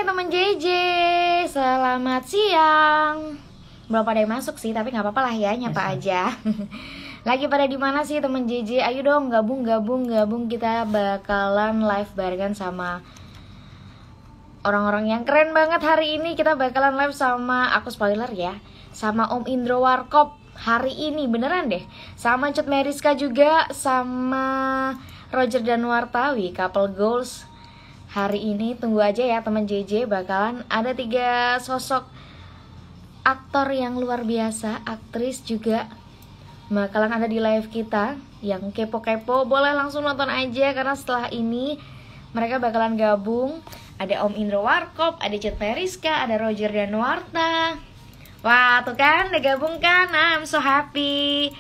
teman JJ, selamat siang. Belum pada yang masuk sih, tapi nggak apa-apa lah ya, nyapa aja. Lagi pada di mana sih teman JJ? Ayo dong gabung, kita bakalan live barengan sama orang-orang yang keren banget hari ini. Kita bakalan live sama, aku spoiler ya, sama Om Indro Warkop hari ini, beneran deh. Sama Cut Meriska juga, sama Roger dan Wartawi, couple goals. Hari ini tunggu aja ya teman JJ, bakalan ada 3 sosok aktor yang luar biasa, aktris juga bakalan ada di live kita. Yang kepo-kepo boleh langsung nonton aja, karena setelah ini mereka bakalan gabung. Ada Om Indro Warkop, ada Cut Meriska, ada Roger dan Warta. Wah tuh kan, udah gabung kan, I'm so happy.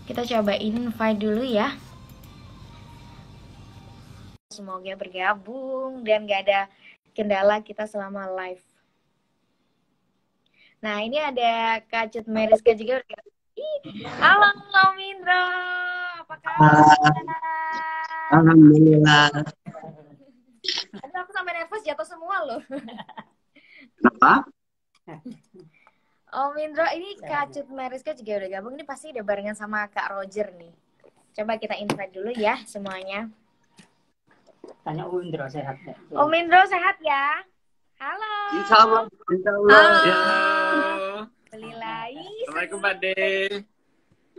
Kita coba invite dulu ya. Semoga bergabung dan gak ada kendala kita selama live. Nah ini ada Kak Cut Meriska juga. Halo Om Indro, apa kabar? Alhamdulillah. Aduh, aku sampai nervous, jatuh semua loh. Kenapa? Om Indro, ini Kak Cut Meriska juga udah gabung. Ini pasti udah barengan sama Kak Roger nih. Coba kita invite dulu ya semuanya. Tanya Om Indro sehat ya? Om Indro sehat ya? Halo. Insya Allah. Halo. Ya. Alhamdulillah. Assalamualaikum Pak De.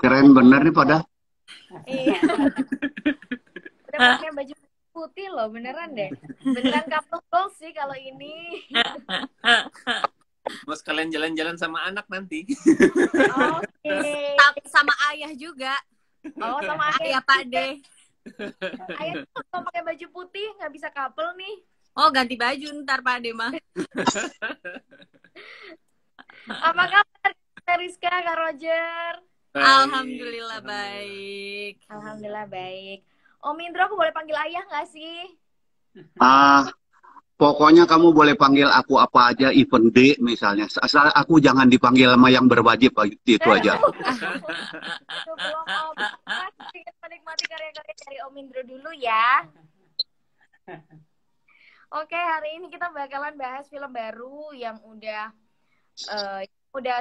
Keren bener nih pada. Iya. Udah pakai baju putih loh, beneran deh. Beneran couple goals sih kalau ini. Mau sekalian jalan-jalan sama anak nanti. Oke. Sama ayah juga. Oh, sama Ayah Pak De. Ayah tuh kalau pakai baju putih nggak bisa couple nih. Oh, ganti baju ntar Pak De mah. Apa kabar Kak Rizka, Kak Roger? Alhamdulillah baik. Alhamdulillah baik. Om Indro, aku boleh panggil ayah nggak sih? Pokoknya kamu boleh panggil aku apa aja, even D misalnya. Asal aku jangan dipanggil sama yang berwajib, itu aja. Sebelum Om ingin menikmati karya-karya dari Om Indro dulu ya. Oke, hari ini kita bakalan bahas film baru yang udah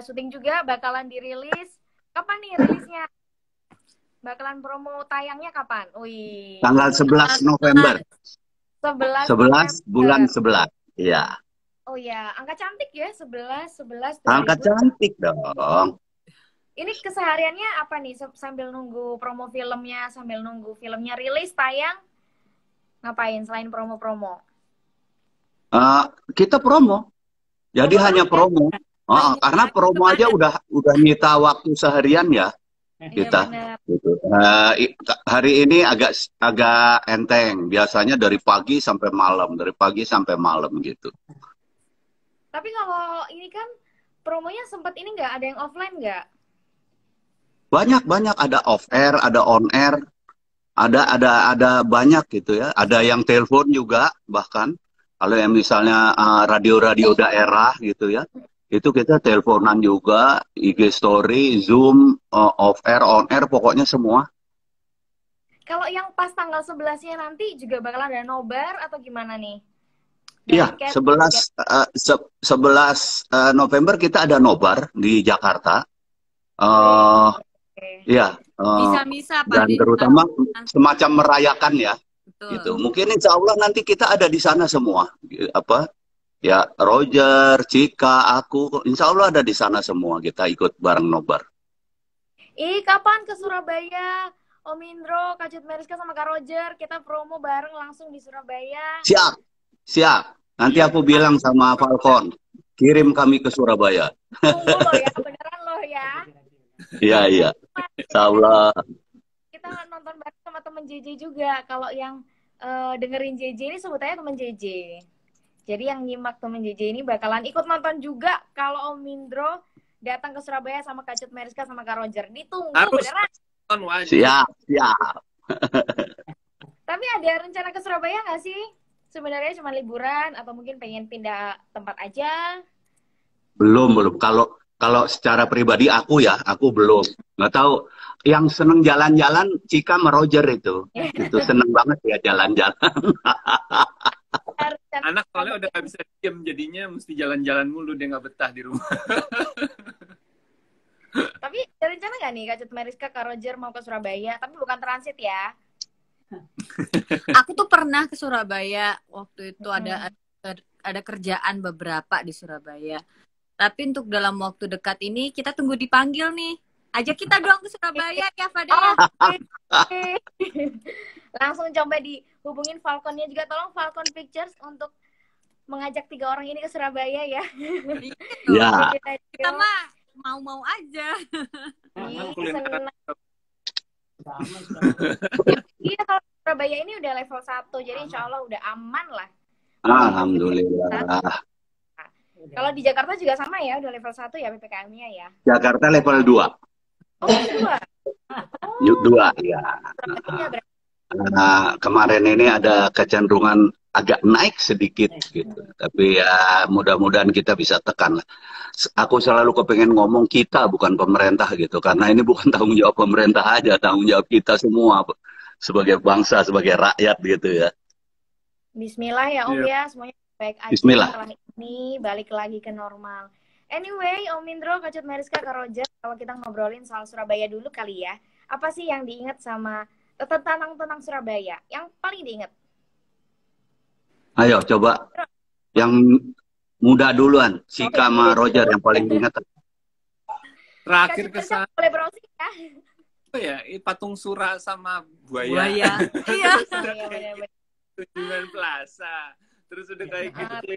syuting juga, bakalan dirilis. Kapan nih rilisnya? Bakalan promo tayangnya kapan? Wih. Tanggal 11 November. 11 bulan 11. Iya. Oh ya, angka cantik ya, 11. Angka cantik dong. Ini kesehariannya apa nih? Sambil nunggu promo filmnya, sambil nunggu filmnya rilis, tayang, ngapain selain promo-promo? Kita promo. Jadi hanya promo. Karena promo aja udah nyita waktu seharian ya kita. Iya, Gitu. Hari ini agak enteng. Biasanya dari pagi sampai malam gitu. Tapi kalau ini kan promonya sempat ini nggak ada yang offline nggak? Banyak ada off air, ada on air, ada banyak gitu ya. Ada yang telepon juga bahkan. Kalau yang misalnya radio-radio daerah gitu ya, itu kita teleponan juga, IG story, Zoom, off air, on air, pokoknya semua. Kalau yang pas tanggal 11-nya nanti juga bakal ada nobar atau gimana nih? Iya, 11 November kita ada nobar di Jakarta. Iya. Bisa-bisa Pak Dan De. terutama semacam merayakan ya. Betul. Gitu. Mungkin insya Allah nanti kita ada di sana semua. Ya, Roger, Cika, aku, insya Allah ada di sana semua. Kita ikut bareng nobar. Kapan ke Surabaya? Om Indro, Kak Cut Meriska sama Kak Roger, kita promo bareng langsung di Surabaya. Siap. Nanti aku bilang sama Falcon, kirim kami ke Surabaya. Tunggu loh ya, beneran loh ya. Iya. Insya Allah. Kita nonton bareng sama temen JJ juga. Kalau yang dengerin JJ ini sebutannya temen JJ. Jadi yang nyimak temen JJ ini bakalan ikut nonton juga kalau Om Indro datang ke Surabaya sama Kak Cut Meriska sama Kak Roger. Ditunggu Harus beneran. nonton wajib. Siap. Tapi ada rencana ke Surabaya nggak sih? Sebenarnya cuma liburan atau mungkin pengen pindah tempat aja? Belum. Kalau secara pribadi aku belum. Nggak tahu. Yang seneng jalan-jalan Cika sama Roger itu. Itu seneng banget ya jalan-jalan. Anak soalnya udah nggak bisa diem jadinya mesti jalan-jalan mulu, dia nggak betah di rumah. Tapi ada rencana nggak nih Kak Cut Meriska, Kak Roger mau ke Surabaya? Tapi bukan transit ya. Aku tuh pernah ke Surabaya waktu itu ada kerjaan beberapa di Surabaya. Tapi untuk dalam waktu dekat ini kita tunggu dipanggil nih. Ajak kita dong ke Surabaya ya, Fadel. Oke. Langsung coba dihubungin Falconnya juga. Tolong Falcon Pictures untuk mengajak 3 orang ini ke Surabaya ya. Ya. Kita mah mau-mau aja. Senang. Iya, kalau Surabaya ini udah level 1, jadi insya Allah udah aman lah. Alhamdulillah. Kalau di Jakarta juga sama ya, udah level 1 ya PPKM-nya ya. Jakarta level 2. Oh, 2. 2 ya. Kemarin ini ada kecenderungan agak naik sedikit gitu. Tapi ya mudah-mudahan kita bisa tekan. Aku selalu kepengen ngomong kita, bukan pemerintah gitu. Karena ini bukan tanggung jawab pemerintah aja, tanggung jawab kita semua sebagai bangsa, sebagai rakyat gitu ya. Bismillah ya Om ya, semuanya baik aja. Bismillah. Setelah ini balik lagi ke normal. Anyway, Om Indro, Kak Cut Meriska, Kak Roger, kalau kita ngobrolin soal Surabaya dulu kali ya. Apa sih yang diingat sama tentang Surabaya? Yang paling diingat? Ayo coba yang muda duluan, Sika sama Roger yang paling diingat. Terakhir Kak Cut kesan Meriska boleh browsing ya. apa ya? Patung Sura sama buaya. Iya. Iya, benar-benar. Tunjungan Plaza. Terus udah kayak gitu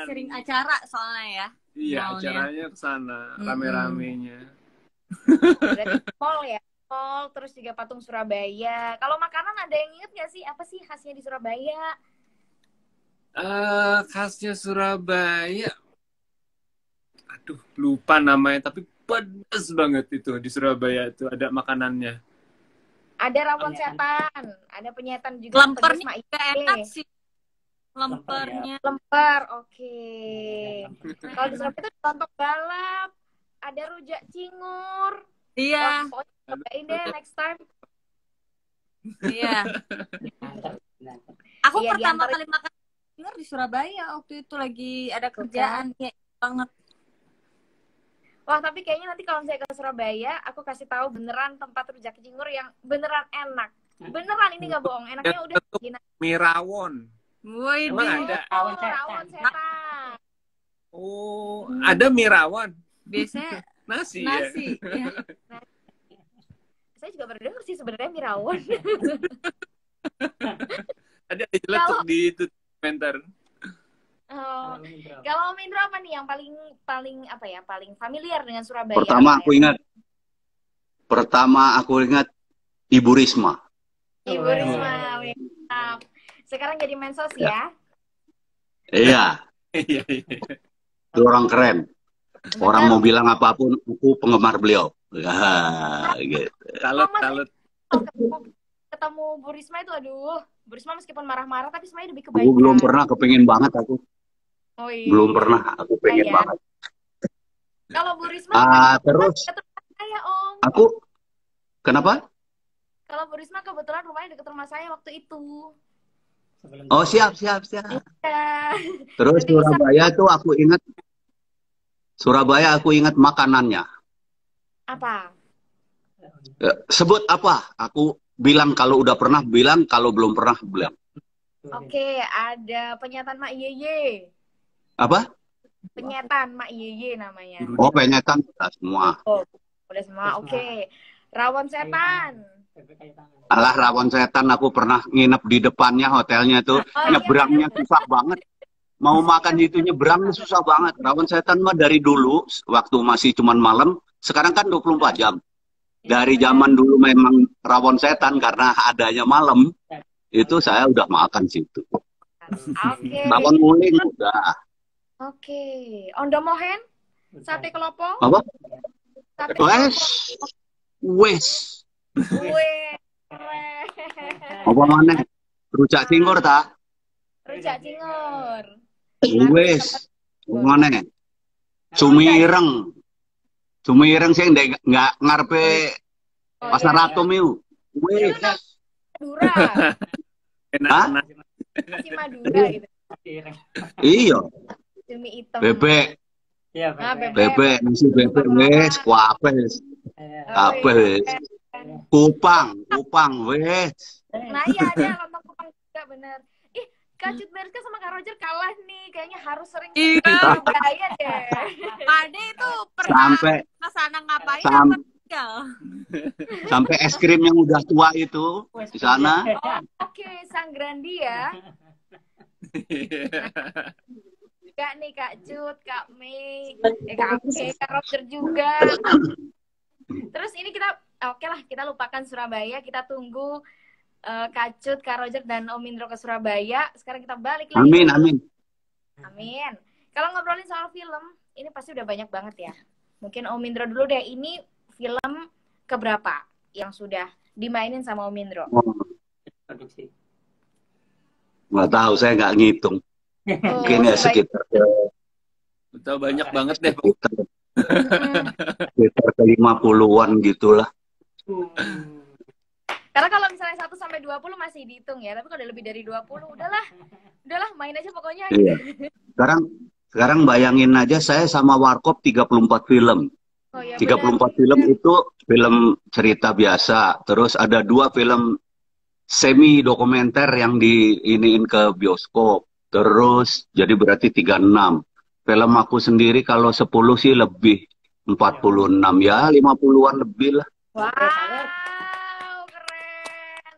Sering acara soalnya ya. Iya, Mallnya. acaranya ke sana, rame-ramenya. Berarti mall ya. Mall, terus juga patung Surabaya. Kalau makanan ada yang inget gak sih? Apa sih khasnya di Surabaya? Khasnya Surabaya. Aduh, lupa namanya, tapi pedas banget itu di Surabaya itu ada makanannya. Ada rawon setan, ada penyetan juga. Lempernya pedas, juga enak sih. Lempernya. Lemper, oke. Kalau di Surabaya itu lontong balap, ada rujak cingur. Iya. Wah, pokoknya cobain deh next time. Iya. Aku Iya, pertama diantar- kali makan cingur di Surabaya waktu itu lagi ada kerjaan kayak banget. Wah, tapi kayaknya nanti kalau saya ke Surabaya, aku kasih tahu beneran tempat rujak cingur yang beneran enak. Beneran, ini nggak bohong. Enaknya udah gini. Mirawon. Wih, Emang ada? Oh, rawon setan. Oh, ada mirawon. biasanya Nasi, nasi. ya. Ya. Saya juga baru denger sih sebenarnya mie rawon. Ada jeletuk di itu komentar. Oh. Kalau Om Indro apa nih yang paling apa ya, paling familiar dengan Surabaya? Pertama aku ingat Ibu Risma. Ibu Risma, mantap. Sekarang jadi mensos ya. Iya, Iya, iya. itu orang keren. Orang mau bilang apapun, aku penggemar beliau. Ya, gitu. Salut. Ketemu Bu Risma itu, aduh, Bu Risma meskipun marah-marah tapi semuanya lebih Aku kebaikan. belum pernah kepengen banget aku. Oh, iya. Belum pernah, aku pengen Iya. banget. Kalau Bu Risma Terus deket rumah saya, Om. aku kenapa? Kalau Bu Risma kebetulan rumahnya dekat rumah saya waktu itu. Oh, siap. Ya. Terus Nanti bisa- Surabaya aku ingat makanannya. Apa? Sebut apa? Aku bilang kalau udah pernah, bilang kalau belum pernah, bilang. Oke, ada penyetan Mak Yeye. Apa? Penyetan Mak Yeye namanya. Oh, penyetan semua. Oh, udah semua. Oke. Rawon setan. Alah, rawon setan aku pernah nginep di depannya hotelnya tuh. iya. Nyebrangnya susah banget. Mau makan itu nyebrangnya susah banget. Rawon setan mah dari dulu, waktu masih cuman malam, sekarang kan 24 jam. Dari zaman dulu memang rawon setan karena adanya malam, itu saya udah makan situ. Oke. Rawon nguling udah. Oke. Ondomohen? Sate kelopo? Apa? Sate Wes. Weh. Apa mana? Rujak cingur ta? Rujak cingur. Wes. Mana? Sumireng. Sumireng sih nggak ngarepe pasar Ratu miu. Wes. Madura. Enak, Hah? enak. Masih Madura gitu. Iya, Cumi hitam. bebek, Iya, Ah, bebek. bebek, nasi bebek, wes, kuape, wes, Iya. Oh apa, iya. wes, kupang, wes. Nah iya ada lontong kupang juga bener. Ih, Kak Cut Meriska sama Kak Roger kalah nih. Kayaknya harus sering-sering ke Iya. Surabaya deh. Pade itu pernah Sampai ke sana ngapain sam- apa tinggal? sampai es krim yang udah tua itu di sana. Oke, Sang Grandi ya. Kak nih Kak Cut, Kak Mei, Kak Mei, Kak Roger juga. Terus ini kita oke lah, kita lupakan Surabaya, kita tunggu Kak Cut, Kak Roger dan Om Indro ke Surabaya. Sekarang kita balik lagi. Amin, amin. Amin. Kalau ngobrolin soal film, ini pasti udah banyak banget ya. Mungkin Om Indro dulu deh, ini film keberapa yang sudah dimainin sama Om Indro? Produksi. Nggak tahu, saya nggak ngitung. Mungkin ya sekitar Betul, banyak banget deh. sekitar ke 50-an gitulah. Karena kalau misalnya 1 sampai 20 masih dihitung ya, tapi kalau udah lebih dari 20, udahlah main aja pokoknya. Iya. Sekarang bayangin aja saya sama Warkop 34 film. Oh, ya 34 film itu film cerita biasa. Terus ada 2 film semi dokumenter yang diiniin ke bioskop. Terus jadi berarti 36. Film aku sendiri kalau 10 sih lebih 46 ya, 50-an lebih lah. Wow, keren.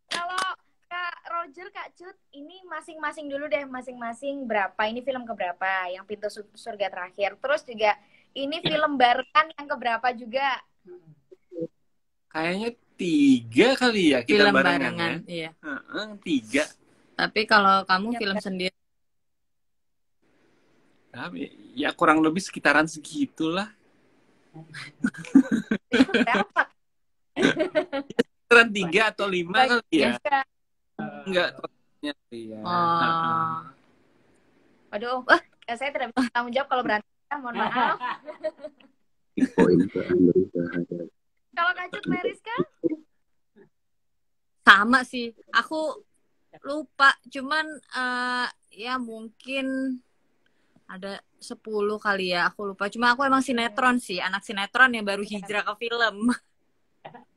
Kalau Kak Roger, Kak Cut, ini masing-masing dulu deh, masing-masing berapa? Ini film keberapa? Yang Pintu Surga Terakhir. Terus juga ini film barengan yang keberapa juga? Kayaknya 3 kali ya kita Film barengan barengan, ya. iya. 3. Tapi kalau kamu film sendiri, Tapi ya kurang lebih sekitaran segitulah. Berapa? Sekitaran 3 atau 5 kali ya. Ya. Enggak totalnya ya. oh, Waduh, saya tidak bisa tanggung jawab kalau berantem. Mohon maaf. Poin ke Amerika. Kalau Kak Cut Meriska? sama sih. Aku lupa, cuman ya mungkin ada 10 kali ya, aku lupa. Cuma aku emang sinetron sih, anak sinetron yang baru hijrah ke film.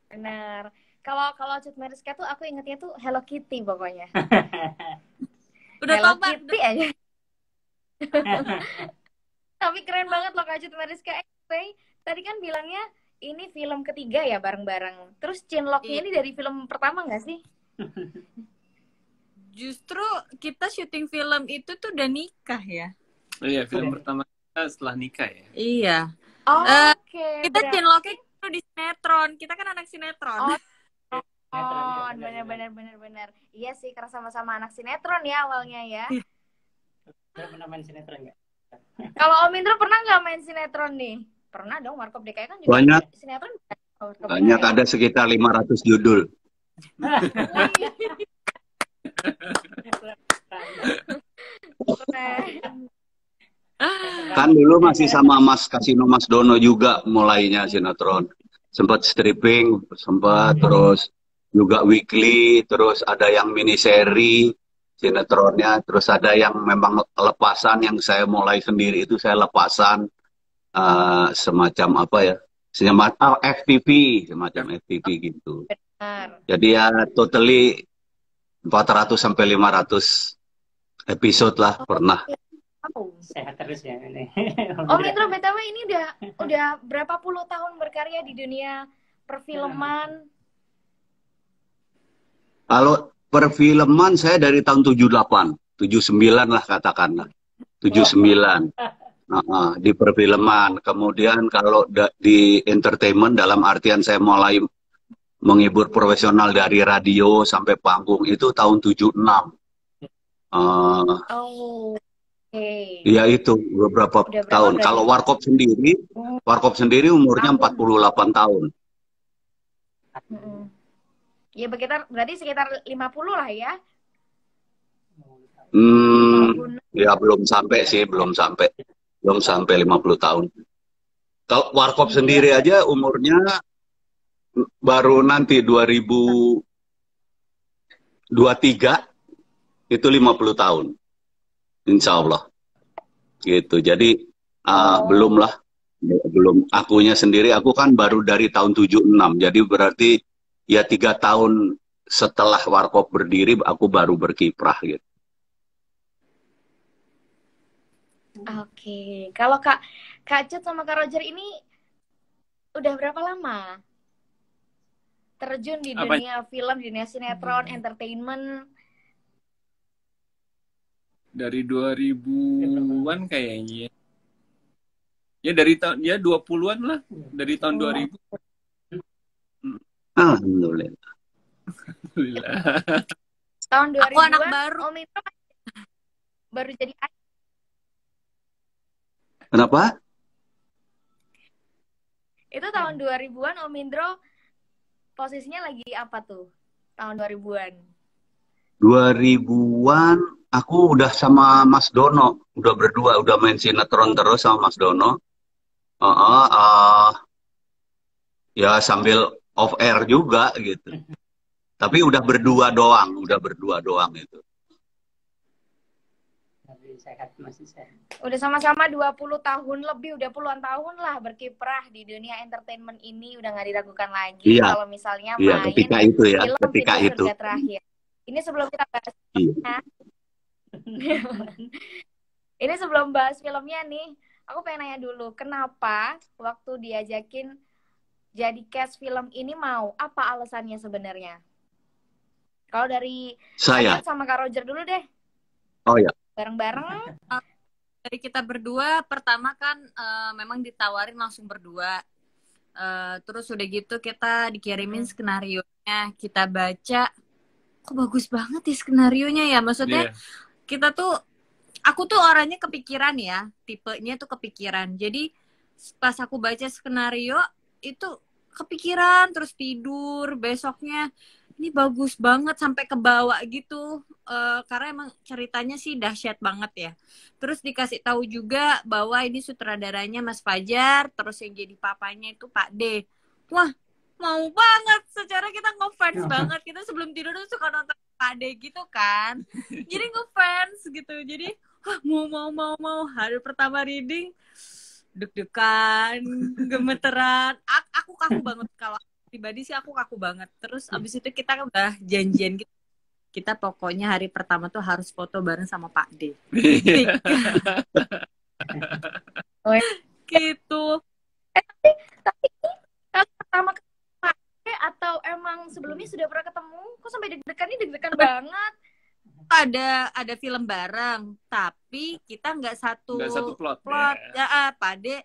Benar. Kalau Cut Meriska tuh aku ingetnya tuh Hello Kitty pokoknya. Udah Hello tobat. Kitty aja. Tapi keren banget loh Kak Cut Meriska. Anyway, tadi kan bilangnya ini film ketiga ya bareng-bareng. Terus Cinloknya ini dari film pertama nggak sih? Justru kita syuting film itu tuh udah nikah ya. Iya, film pertama kita setelah nikah ya. Iya. Oh, oke. Kita cinloknya itu di sinetron. Kita kan anak sinetron. Oh, benar. Iya sih, karena sama-sama anak sinetron ya awalnya ya. Pernah main sinetron nggak? Kalau Om Indro pernah nggak main sinetron nih? Pernah dong, Warkop DKI kan juga Banyak. sinetron. Banyak, ada sekitar 500 judul. Kan dulu masih sama Mas Kasino Mas Dono juga mulainya sinetron. Sempat stripping, sempat terus juga weekly, terus ada yang mini seri sinetronnya, terus ada yang memang lepasan yang saya mulai sendiri itu saya lepasan semacam apa ya? Semacam FTV, semacam FTV gitu. Benar. Jadi ya totally 400 sampai 500 episode lah pernah. Sehat terus ya ini. Om Indro BTW ini udah berapa puluh tahun berkarya di dunia perfilman? Kalau perfilman saya dari tahun 78, 79 lah katakanlah. 79. Di perfilman. Kemudian kalau di entertainment dalam artian saya mulai menghibur profesional dari radio sampai panggung itu tahun 76. Oh. Okay. Iya itu beberapa tahun. Kalau Warkop sendiri umurnya 48 tahun. Ya berarti sekitar 50 lah ya. Ya belum sampai 50 tahun. Kalau Warkop sendiri aja umurnya baru nanti 2023 itu 50 tahun. insya Allah gitu. Jadi belum Oh, lah, belum. Akunya sendiri, aku kan baru dari tahun 76, jadi berarti ya 3 tahun setelah Warkop berdiri, aku baru berkiprah gitu. oke. Kalau Kak Cut sama Kak Roger ini udah berapa lama terjun di Apa dunia film, di dunia sinetron, entertainment? dari 2000-an kayaknya. Ya dari tahun ya 20-an lah, dari tahun 2000. Alhamdulillah. Alhamdulillah. Tahun Aku anak 2000-an, baru. Om Indro baru jadi Kenapa? itu tahun 2000-an Om Indro posisinya lagi apa tuh? Tahun 2000-an. 2000-an aku udah sama Mas Dono, udah berdua, udah main sinetron terus sama Mas Dono. Ya sambil off air juga gitu. Tapi udah berdua doang itu. Tapi sehat, masih sehat. Udah sama-sama 20 tahun lebih, udah puluhan tahun lah berkiprah di dunia entertainment ini, udah nggak diragukan lagi Iya, kalau misalnya iya main ketika itu ya, film ketika Pintu itu. Surga Terakhir. Ini sebelum kita bahas Iya. filmnya, ini sebelum bahas filmnya nih, aku pengen nanya dulu, kenapa waktu diajakin jadi cast film ini mau? Apa alasannya sebenarnya? Kalau dari Saya. Kak Cut sama Kak Roger dulu deh, Oh ya. bareng-bareng. Dari kita berdua, pertama kan memang ditawarin langsung berdua. Terus udah gitu kita dikirimin skenarionya, kita baca, kok bagus banget ya skenarionya ya. Maksudnya Iya. kita tuh, aku tuh orangnya kepikiran ya, tipenya tuh kepikiran. Jadi pas aku baca skenario itu kepikiran terus tidur besoknya. Ini bagus banget sampai ke bawah gitu. Karena emang ceritanya sih dahsyat banget ya. Terus dikasih tahu juga bahwa ini sutradaranya Mas Fajar, terus yang jadi papanya itu Pak D. Wah, mau banget. Secara kita ngefans banget. Kita sebelum tidur tuh suka nonton Pak D gitu kan. Jadi ngefans gitu. Jadi mau. Hari pertama reading deg-degan, gemeteran. Aku kaku banget kalau pribadi sih aku kaku banget. Terus abis itu kita udah janjian gitu. Kita pokoknya hari pertama tuh harus foto bareng sama Pak D. Gitu. Tapi kalau pertama kali atau emang sebelumnya sudah pernah ketemu? Kok sampai deg-degan? Ini deg-degan banget. Ada film bareng, tapi kita nggak satu plot. Ya, Pak D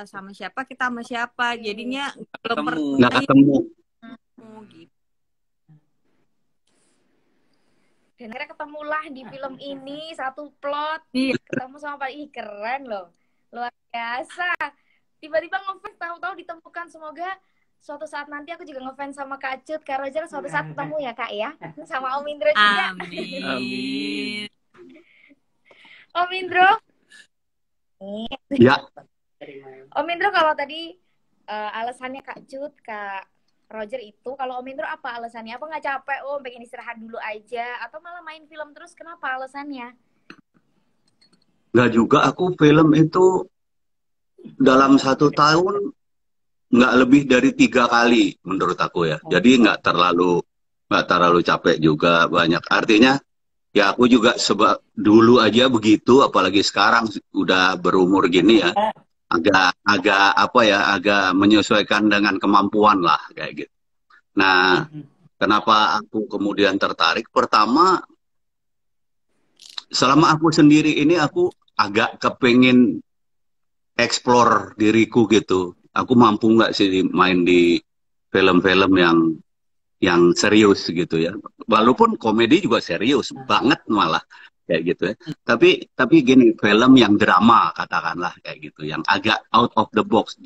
sama siapa, kita sama siapa. Jadinya belum pernah Nggak ketemu. gitu. Dan akhirnya ketemulah di film ini satu plot. Iya. Ketemu sama Pak. Ih, keren loh. Luar biasa. Tiba-tiba ngefans, tahu-tahu ditemukan. Semoga suatu saat nanti aku juga ngefans sama Kak Cut, Kak Roger, suatu saat ketemu ya Kak ya. Sama Om Indro juga. Amin. Om Indro. Ya. Om Indro, kalau tadi alasannya Kak Cut, Kak Roger itu, kalau Om Indro apa alasannya? Apa nggak capek, Om? Pengen istirahat dulu aja? Atau malah main film terus? Kenapa alasannya? Nggak juga, aku film itu dalam 1 tahun nggak lebih dari 3 kali menurut aku ya. Jadi nggak terlalu capek juga, banyak. Artinya ya aku juga dulu aja begitu, apalagi sekarang udah berumur gini ya. Agak menyesuaikan dengan kemampuan lah kayak gitu. Nah, kenapa aku kemudian tertarik? Pertama, selama aku sendiri ini aku agak kepingin explore diriku gitu. Aku mampu nggak sih main di film-film yang serius gitu ya. Walaupun komedi juga serius banget malah kayak gitu ya. Tapi gini, film yang drama katakanlah kayak gitu, yang agak out of the box,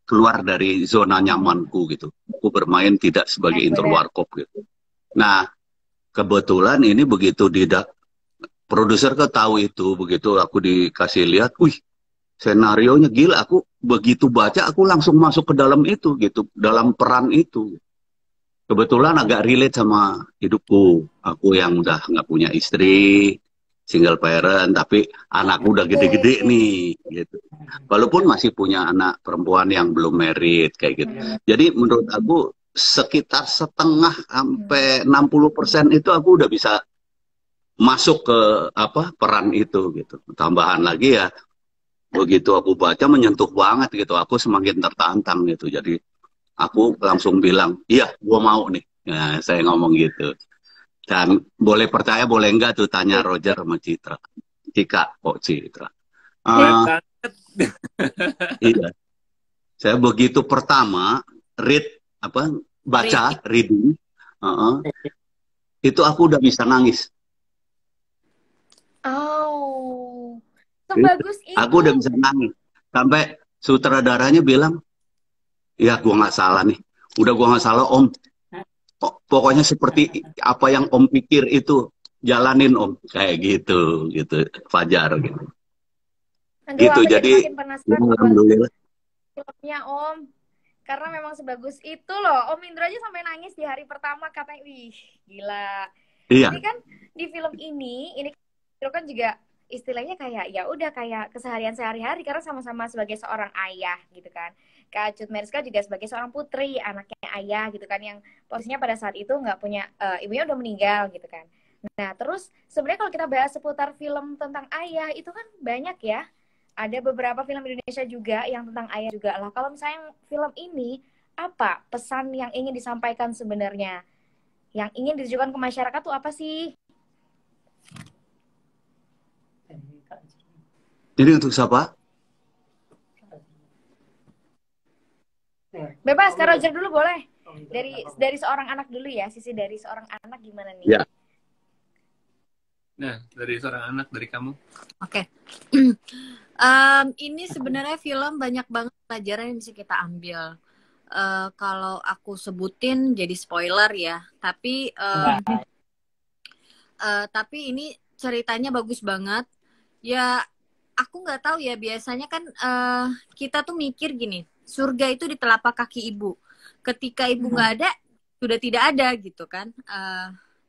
keluar dari zona nyamanku gitu. Aku bermain tidak sebagai interwarkop gitu. Nah, kebetulan ini begitu produser tahu itu, begitu aku dikasih lihat, wih, senarionya gila. Aku begitu baca, aku langsung masuk ke dalam itu gitu, dalam peran itu. Kebetulan agak relate sama hidupku. Aku yang udah nggak punya istri, single parent, tapi anak udah gede-gede nih, gitu. Walaupun masih punya anak perempuan yang belum married, kayak gitu. Jadi menurut aku sekitar setengah sampai 60% itu aku udah bisa masuk ke peran itu gitu. Tambahan lagi ya, begitu aku baca menyentuh banget gitu, aku semakin tertantang gitu. Jadi aku langsung bilang, iya, gua mau nih. Nah, saya ngomong gitu. Dan boleh percaya, boleh enggak tuh tanya Roger sama Citra. Citra. Keren banget. Iya. Saya begitu pertama baca reading, itu aku udah bisa nangis. Oh, sebagus itu. Aku udah bisa nangis. Sampai sutradaranya bilang, ya gua nggak salah nih. Udah gua nggak salah Om. Pokoknya seperti apa yang Om pikir itu jalanin Om, kayak gitu Fajar gitu. Aduh, Gitu aku jadi makin penasaran alhamdulillah. filmnya Om, karena memang sebagus itu loh. Om Indro aja sampai nangis di hari pertama, katanya, wih gila. Iya. Ini kan di film ini Indro kan juga istilahnya kayak ya udah kayak keseharian sehari-hari karena sama-sama sebagai seorang ayah gitu kan. Kak Cut Meyriska juga sebagai seorang putri, anaknya ayah gitu kan, yang posisinya pada saat itu nggak punya, ibunya udah meninggal gitu kan. Nah terus sebenarnya kalau kita bahas seputar film tentang ayah itu kan banyak ya. Ada beberapa film Indonesia juga yang tentang ayah juga lah. Kalau misalnya film ini, apa pesan yang ingin disampaikan sebenarnya? Yang ingin ditujukan ke masyarakat tuh apa sih? Ini untuk siapa? Bebas, Kak Roger dulu boleh. Dari seorang anak dulu ya, sisi dari seorang anak gimana nih? Ya. Nah, dari seorang anak, dari kamu. Oke. Ini sebenarnya film banyak banget pelajaran yang bisa kita ambil. Kalau aku sebutin jadi spoiler ya, tapi ini ceritanya bagus banget. Ya, aku nggak tahu ya, biasanya kan kita tuh mikir gini, surga itu di telapak kaki ibu. Ketika ibu nggak ada, sudah tidak ada gitu kan.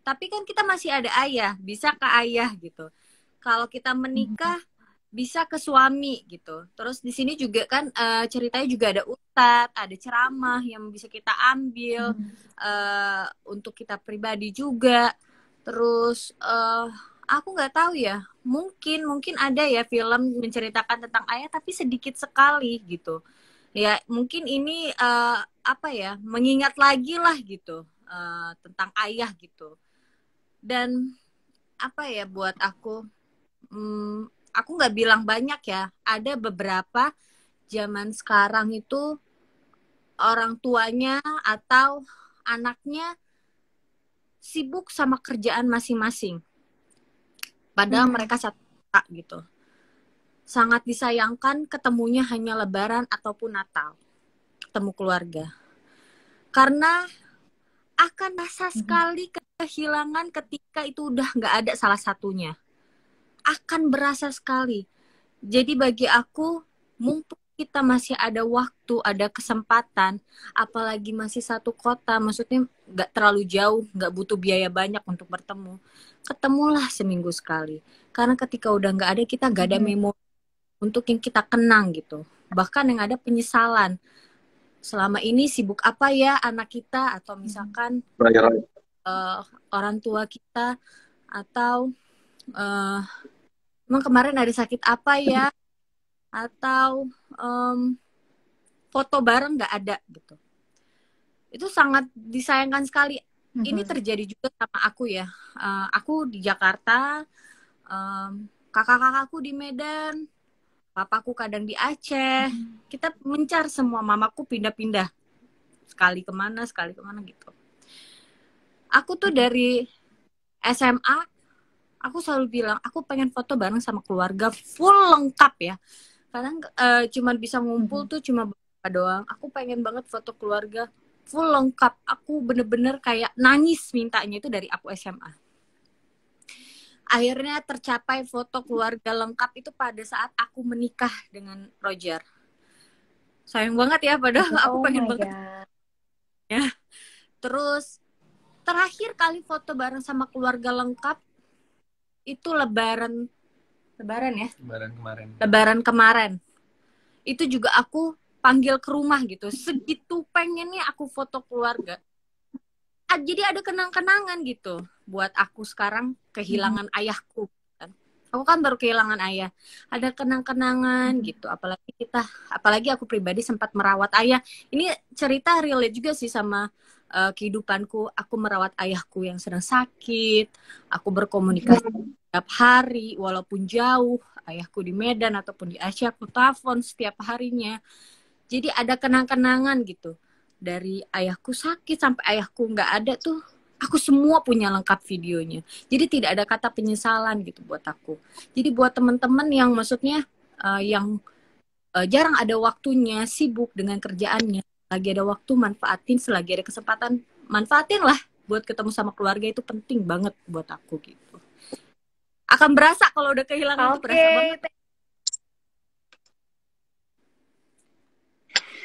Tapi kan kita masih ada ayah, bisa ke ayah gitu. Kalau kita menikah, bisa ke suami gitu. Terus di sini juga kan ceritanya juga ada ustadz, ada ceramah yang bisa kita ambil untuk kita pribadi juga. Terus aku nggak tahu ya, mungkin ada ya film menceritakan tentang ayah tapi sedikit sekali gitu. Ya mungkin ini mengingat lagi lah gitu tentang ayah gitu. Dan buat aku nggak bilang banyak ya, ada beberapa zaman sekarang itu orang tuanya atau anaknya sibuk sama kerjaan masing-masing, padahal mereka satu gitu. Sangat disayangkan ketemunya hanya Lebaran ataupun Natal, ketemu keluarga, karena akan rasa sekali kehilangan ketika itu udah nggak ada salah satunya. Akan berasa sekali. Jadi bagi aku, mumpung kita masih ada waktu, ada kesempatan, apalagi masih satu kota, maksudnya nggak terlalu jauh, nggak butuh biaya banyak untuk bertemu, ketemulah seminggu sekali. Karena ketika udah nggak ada, kita nggak ada memori untuk yang kita kenang gitu. Bahkan yang ada penyesalan. Selama ini sibuk apa ya anak kita, atau misalkan orang tua kita, atau emang kemarin ada sakit apa ya, atau foto bareng nggak ada gitu. Itu sangat disayangkan sekali. Ini terjadi juga sama aku ya. Aku di Jakarta, kakak-kakakku di Medan, papaku kadang di Aceh. Kita mencar semua, mamaku pindah-pindah. Sekali kemana gitu. Aku tuh dari SMA, aku selalu bilang, aku pengen foto bareng sama keluarga full lengkap ya. Kadang cuma bisa ngumpul tuh cuma beberapa doang. Aku pengen banget foto keluarga full lengkap. Aku bener-bener kayak nangis mintanya itu dari aku SMA. Akhirnya tercapai foto keluarga lengkap itu pada saat aku menikah dengan Roger. Sayang banget ya, padahal aku pengen banget. Ya. Terus terakhir kali foto bareng sama keluarga lengkap itu lebaran ya. Lebaran kemarin. Lebaran kemarin. Itu juga aku panggil ke rumah gitu. Segitu pengennya aku foto keluarga. Jadi ada kenang-kenangan gitu buat aku sekarang kehilangan ayahku. Aku kan baru kehilangan ayah. Ada kenang-kenangan gitu. Apalagi aku pribadi sempat merawat ayah. Ini cerita relate juga sih sama kehidupanku. Aku merawat ayahku yang sedang sakit. Aku berkomunikasi setiap hari walaupun jauh. Ayahku di Medan ataupun di Aceh, aku telepon setiap harinya. Jadi ada kenang-kenangan gitu. Dari ayahku sakit sampai ayahku nggak ada tuh, aku semua punya lengkap videonya. Jadi tidak ada kata penyesalan gitu buat aku. Jadi buat teman-teman yang maksudnya yang jarang ada waktunya, sibuk dengan kerjaannya, lagi ada waktu manfaatin, selagi ada kesempatan manfaatin lah buat ketemu sama keluarga, itu penting banget buat aku gitu. Akan berasa kalau udah kehilangan tuh berasa banget.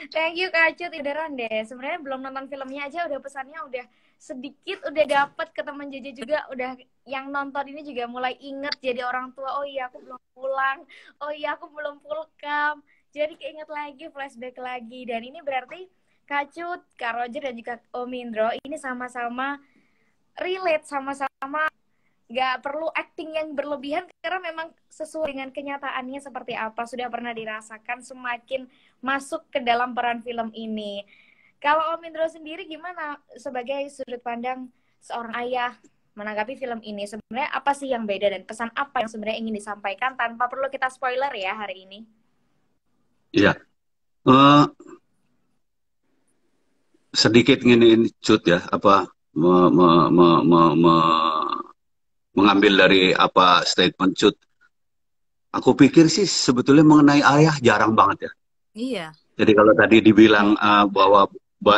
Thank you Kak Cut, beneran deh. Sebenarnya belum nonton filmnya aja udah pesannya udah sedikit udah dapet ke teman JJ juga, udah yang nonton ini juga mulai inget jadi orang tua. Oh iya aku belum pulang, oh iya aku belum pulkam. Jadi keinget lagi, flashback lagi. Dan ini berarti Kak Cut, Kak Roger dan juga Om Indro ini sama-sama relate, sama-sama nggak perlu acting yang berlebihan karena memang sesuai dengan kenyataannya seperti apa sudah pernah dirasakan, semakin masuk ke dalam peran film ini. Kalau Om Indro sendiri gimana sebagai sudut pandang seorang ayah menanggapi film ini? Sebenarnya apa sih yang beda dan pesan apa yang sebenarnya ingin disampaikan tanpa perlu kita spoiler ya hari ini? Iya. Sedikit ngini Cut ya, apa mengambil dari apa statement Cut. Aku pikir sih sebetulnya mengenai ayah jarang banget ya. Iya. Jadi kalau tadi dibilang bahwa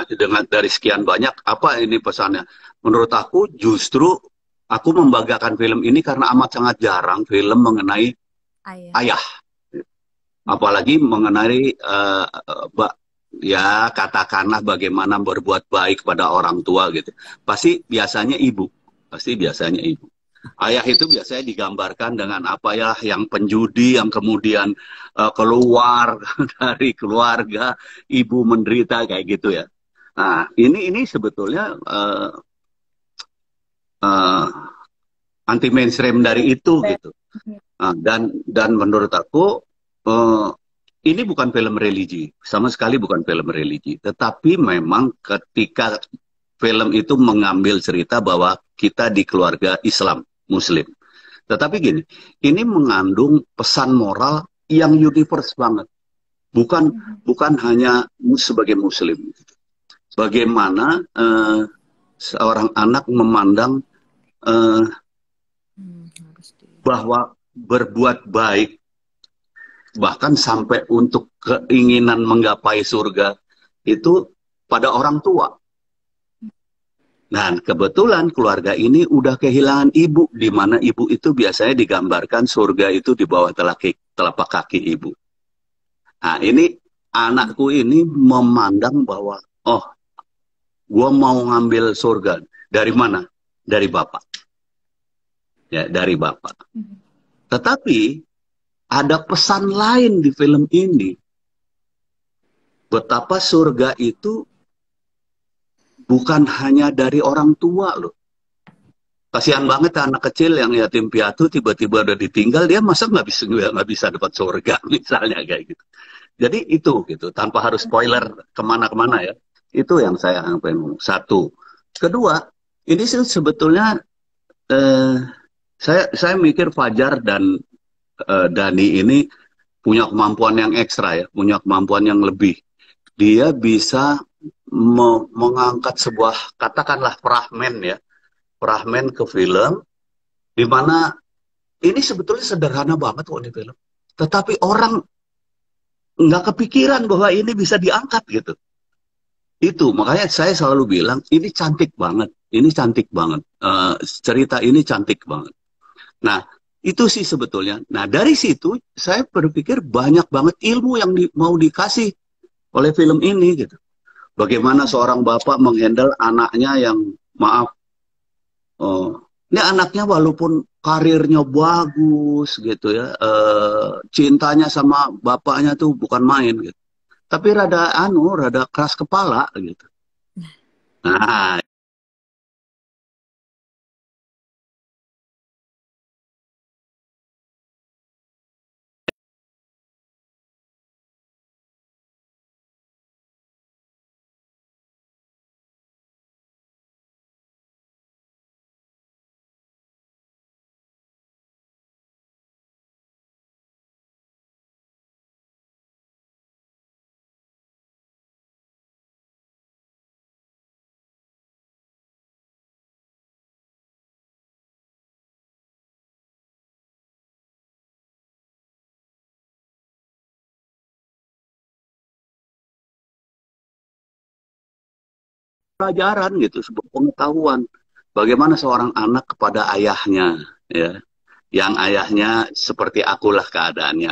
dengan dari sekian banyak, apa ini pesannya? Menurut aku justru aku membanggakan film ini karena amat sangat jarang film mengenai ayah. Apalagi mengenai ya katakanlah bagaimana berbuat baik pada orang tua gitu. Pasti biasanya ibu. Ayah itu biasanya digambarkan dengan apa ya, yang penjudi, yang kemudian keluar dari keluarga, ibu menderita kayak gitu ya. Nah, ini sebetulnya anti mainstream dari itu gitu. Nah, dan menurut aku ini bukan film religi, sama sekali bukan film religi. Tetapi memang ketika film itu mengambil cerita bahwa kita di keluarga Islam, Muslim. Tetapi gini, ini mengandung pesan moral yang universe banget. Bukan hanya sebagai Muslim. Bagaimana seorang anak memandang bahwa berbuat baik, bahkan sampai untuk keinginan menggapai surga, itu pada orang tua. Nah, kebetulan keluarga ini udah kehilangan ibu, di mana ibu itu biasanya digambarkan surga itu di bawah telapak kaki ibu. Nah, ini anakku ini memandang bahwa, oh, gue mau ngambil surga. Dari mana? Dari bapak. Ya, dari bapak. Tetapi, ada pesan lain di film ini. Betapa surga itu bukan hanya dari orang tua loh. Kasihan banget anak kecil yang yatim piatu tiba-tiba udah ditinggal, dia masa nggak bisa dapat surga misalnya kayak gitu. Jadi itu gitu, tanpa harus spoiler kemana-kemana ya. Itu yang saya pengen ngomong. Satu. Kedua, ini sebetulnya saya mikir Fajar dan Dani ini punya kemampuan yang ekstra ya, punya kemampuan yang lebih. Dia bisa mengangkat sebuah, katakanlah fragmen ya, fragmen ke film, di mana ini sebetulnya sederhana banget kok di film, tetapi orang nggak kepikiran bahwa ini bisa diangkat gitu. Itu makanya saya selalu bilang ini cantik banget, cerita ini cantik banget. Nah itu sih sebetulnya. Nah dari situ saya berpikir banyak banget ilmu yang mau dikasih oleh film ini gitu. Bagaimana seorang bapak menghandle anaknya yang, maaf, ini anaknya walaupun karirnya bagus gitu ya, cintanya sama bapaknya tuh bukan main gitu. Tapi rada keras kepala gitu. Nah, pelajaran gitu, sebuah pengetahuan bagaimana seorang anak kepada ayahnya, ya, yang ayahnya seperti akulah keadaannya.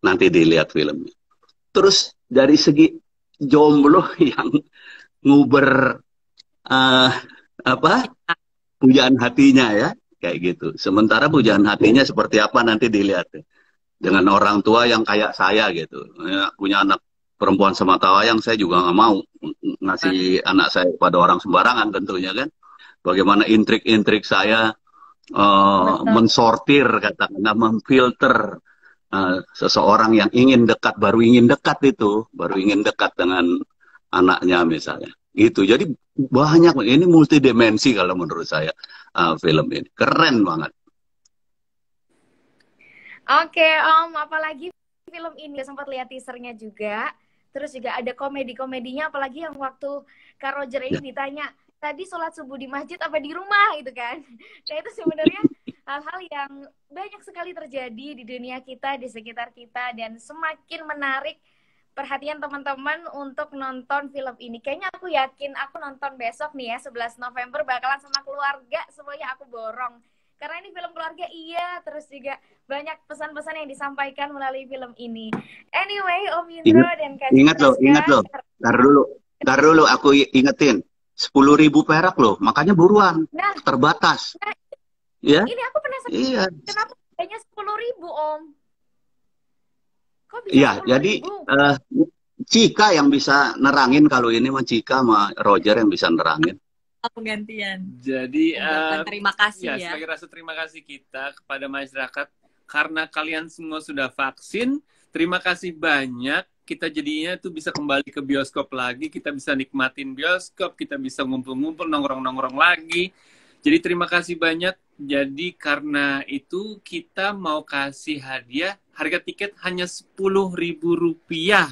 Nanti dilihat filmnya. Terus dari segi jomblo yang nguber eh, apa pujaan hatinya ya, kayak gitu. Sementara pujaan hatinya seperti apa nanti dilihat ya. Dengan orang tua yang kayak saya gitu, ya, punya anak perempuan semata wayang, saya juga nggak mau ngasih anak saya pada orang sembarangan tentunya kan. Bagaimana intrik-intrik saya mensortir, katakanlah memfilter seseorang yang ingin dekat, baru ingin dekat dengan anaknya misalnya. Gitu. Jadi banyak, ini multidimensi kalau menurut saya film ini. Keren banget. Oke, Om, apalagi film ini sempat lihat teasernya juga. Terus juga ada komedi-komedinya, apalagi yang waktu Kak Roger ini ditanya, tadi sholat subuh di masjid apa di rumah gitu kan. Nah itu sebenarnya hal-hal yang banyak sekali terjadi di dunia kita, di sekitar kita, dan semakin menarik perhatian teman-teman untuk nonton film ini. Kayaknya aku yakin aku nonton besok nih ya, 11 November bakalan sama keluarga, semuanya aku borong. Karena ini film keluarga iya, terus juga banyak pesan-pesan yang disampaikan melalui film ini. Anyway, Om Indro dan Kak Ingat loh. Ntar dulu, aku ingetin. 10.000 perak loh, makanya buruan. Nah, terbatas. Nah, ya? Ini aku penasaran. Iya. Kenapa hanya 10.000, Om? Kok bisa Iya, 10.000? jadi Cika yang bisa nerangin kalau ini mah Cika sama Roger yang bisa nerangin. Penggantian. Jadi terima kasih ya. Sebagai rasa terima kasih kita kepada masyarakat karena kalian semua sudah vaksin. Terima kasih banyak. Kita jadinya tuh bisa kembali ke bioskop lagi. Kita bisa nikmatin bioskop. Kita bisa ngumpul-ngumpul, nongkrong-nongkrong lagi. Jadi terima kasih banyak. Jadi karena itu kita mau kasih hadiah. Harga tiket hanya Rp10.000.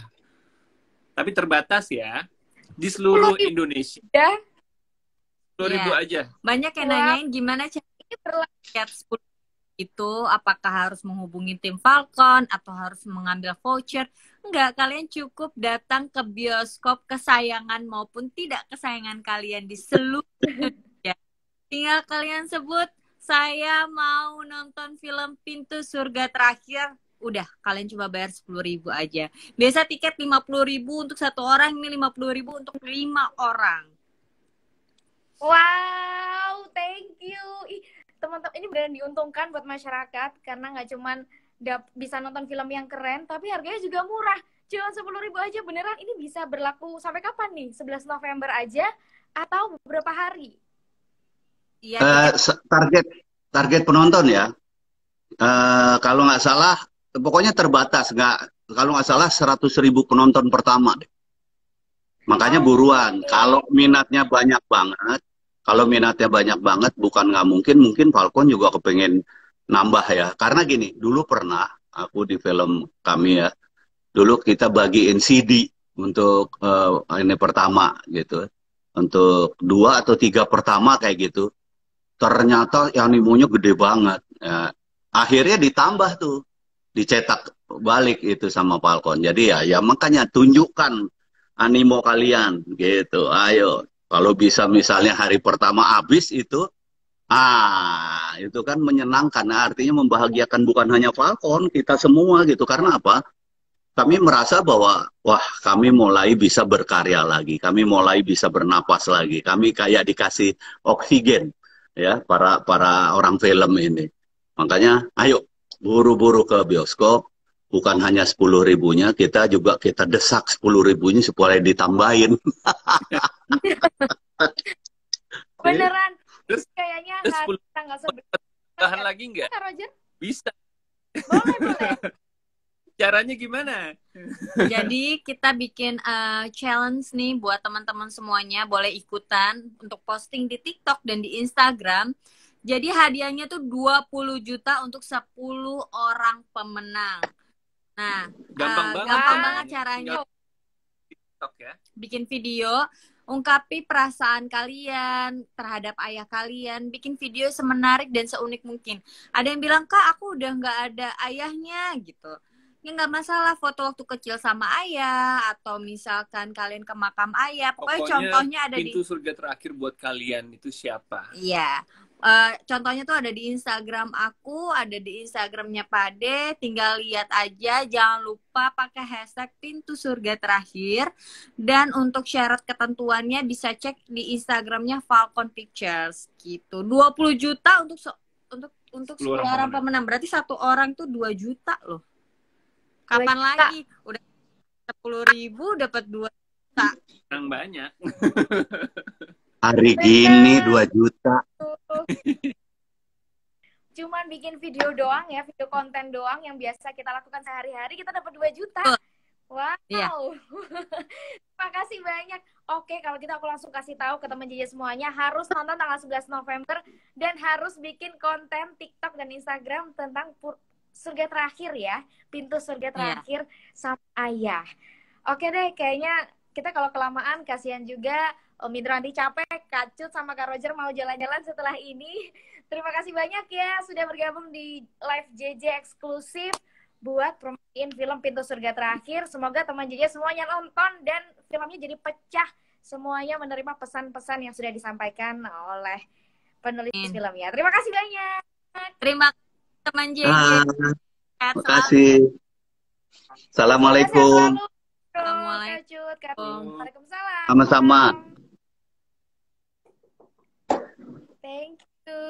Tapi terbatas ya. Di seluruh Indonesia. Ya. 10.000 aja. Banyak yang nanyain gimana cara lihat 10 itu, apakah harus menghubungi tim Falcon atau harus mengambil voucher? Enggak, kalian cukup datang ke bioskop kesayangan maupun tidak kesayangan kalian di seluruh Indonesia. Tinggal kalian sebut, saya mau nonton film Pintu Surga Terakhir. Udah, kalian cuma bayar 10.000 aja. Biasa tiket 50.000 untuk satu orang, ini 50.000 untuk 5 orang. Wow, thank you. Teman-teman, ini beneran diuntungkan buat masyarakat karena nggak cuman bisa nonton film yang keren, tapi harganya juga murah. Cuma 10.000 aja, beneran ini bisa berlaku sampai kapan nih? 11 November aja atau beberapa hari? Iya. Target penonton ya. Kalau nggak salah, pokoknya terbatas. Kalau nggak salah 100.000 penonton pertama deh. Makanya buruan. Kalau minatnya banyak banget, bukan nggak mungkin Falcon juga kepengen nambah ya. Karena gini, dulu pernah aku di film kami ya, dulu kita bagiin CD untuk ini pertama gitu, untuk 2 atau 3 pertama kayak gitu. Ternyata animonya gede banget. Ya. Akhirnya ditambah tuh, dicetak balik itu sama Falcon. Jadi ya makanya tunjukkan animo kalian gitu. Ayo. Kalau bisa misalnya hari pertama habis itu kan menyenangkan. Nah, artinya membahagiakan bukan hanya Falcon, kita semua gitu. Karena apa? Kami merasa bahwa, wah, kami mulai bisa berkarya lagi. Kami mulai bisa bernapas lagi. Kami kayak dikasih oksigen, ya, para orang film ini. Makanya, ayo buru-buru ke bioskop. Bukan hanya 10.000-nya, kita desak 10.000-nya supaya ditambahin. Beneran. Terus Kayaknya terus 10 tanggal 11 tambahan lagi nggak? Kak Roger? Bisa. Boleh. Caranya gimana? Jadi kita bikin challenge nih buat teman-teman semuanya, boleh ikutan untuk posting di TikTok dan di Instagram. Jadi hadiahnya tuh 20 juta untuk 10 orang pemenang. Nah, Gampang banget. gampang kan? banget caranya. TikTok ya. Bikin video, ungkapi perasaan kalian terhadap ayah kalian, bikin video semenarik dan seunik mungkin. Ada yang bilang, Kak, aku udah nggak ada ayahnya gitu. Ya nggak masalah, foto waktu kecil sama ayah, atau misalkan kalian ke makam ayah. Pokoknya contohnya ada pintu surga terakhir buat kalian itu siapa? Iya. Contohnya tuh ada di Instagram aku, ada di Instagramnya Pade. Tinggal lihat aja, jangan lupa pakai hashtag pintu surga terakhir. Dan untuk syarat ketentuannya bisa cek di Instagramnya Falcon Pictures gitu. 20 juta untuk 10 orang pemenang. Berarti satu orang tuh 2 juta loh. Kapan 2 juta. lagi? Udah 10.000 dapat 2 juta. Yang banyak. Hari gini 2 juta. Cuman bikin video doang ya, video konten doang yang biasa kita lakukan sehari-hari, kita dapat 2 juta. Wow. Iya. Terima kasih banyak. Oke, kalau gitu aku langsung kasih tahu ke teman JJ semuanya, harus nonton tanggal 11 November dan harus bikin konten TikTok dan Instagram tentang surga terakhir ya, pintu surga terakhir sama ayah. Oke deh, kayaknya kita kalau kelamaan kasihan juga. Om Indro nanti capek, Kak Cut sama Kak Roger mau jalan-jalan setelah ini. Terima kasih banyak ya sudah bergabung di live JJ eksklusif buat promosiin film Pintu Surga Terakhir. Semoga teman JJ semuanya nonton dan filmnya jadi pecah. Semuanya menerima pesan-pesan yang sudah disampaikan oleh penulis filmnya. Terima kasih banyak. Terima kasih teman JJ. Terima kasih. Assalamualaikum. Waalaikumsalam. Sama-sama. Thank you.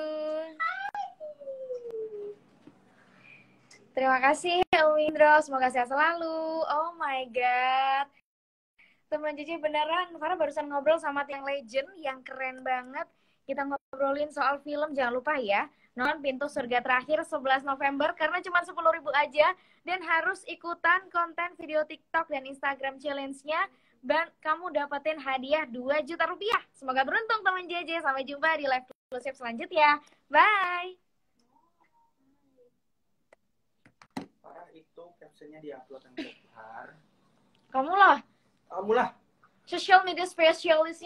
Terima kasih Om Indro, semoga sehat selalu. Oh my god. Teman Cici beneran, Farah barusan ngobrol sama tiang legend yang keren banget. Kita ngobrolin soal film, jangan lupa ya. Nonton Pintu Surga Terakhir 11 November karena cuma 10.000 aja dan harus ikutan konten video TikTok dan Instagram challenge-nya dan kamu dapetin hadiah 2 juta rupiah. Semoga beruntung teman JJ. Sampai jumpa di live eksklusif selanjutnya. Bye. Farah itu captionnya diupload yang keluar. Kamu lah. Kamu lah. Social media specialist